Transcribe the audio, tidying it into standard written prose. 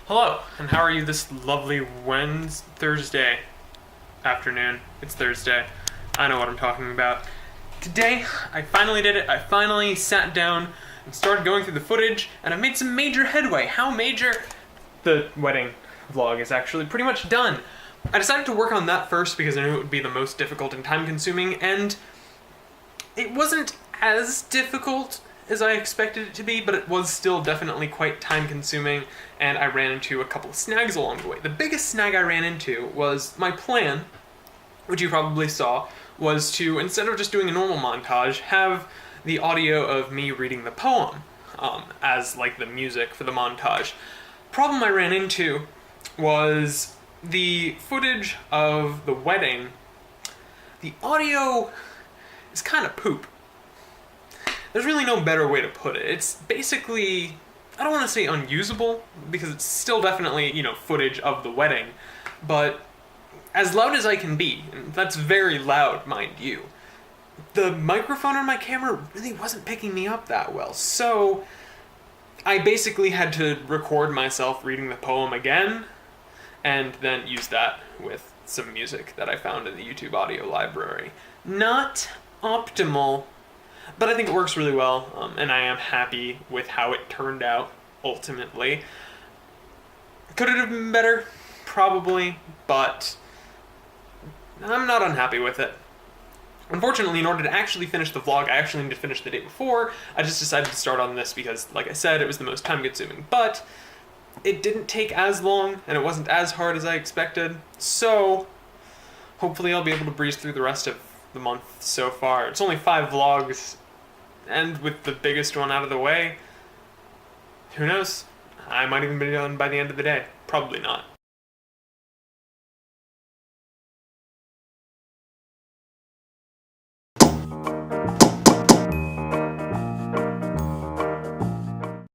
Hello, and how are you this lovely Thursday afternoon? It's Thursday. I know what I'm talking about. Today, I finally did it. I finally sat down and started going through the footage, and I made some major headway. How major? The wedding vlog is actually pretty much done. I decided to work on that first because I knew it would be the most difficult and time-consuming, and it wasn't as difficult as I expected it to be, but it was still definitely quite time-consuming, and I ran into a couple of snags along the way. The biggest snag I ran into was my plan, which you probably saw, was to, instead of just doing a normal montage, have the audio of me reading the poem as like the music for the montage. Problem I ran into was the footage of the wedding. The audio is kind of poop. There's really no better way to put it. It's basically, I don't want to say unusable, because it's still definitely, footage of the wedding, but as loud as I can be, and that's very loud, mind you, the microphone on my camera really wasn't picking me up that well, so I basically had to record myself reading the poem again, and then use that with some music that I found in the YouTube audio library. Not optimal, but I think it works really well, and I am happy with how it turned out, ultimately. Could it have been better? Probably, but I'm not unhappy with it. Unfortunately, in order to actually finish the vlog, I actually need to finish the day before. I just decided to start on this because, like I said, it was the most time-consuming, but it didn't take as long, and it wasn't as hard as I expected, so hopefully I'll be able to breeze through the rest of the month so far. It's only 5 vlogs, and with the biggest one out of the way, who knows? I might even be done by the end of the day. Probably not.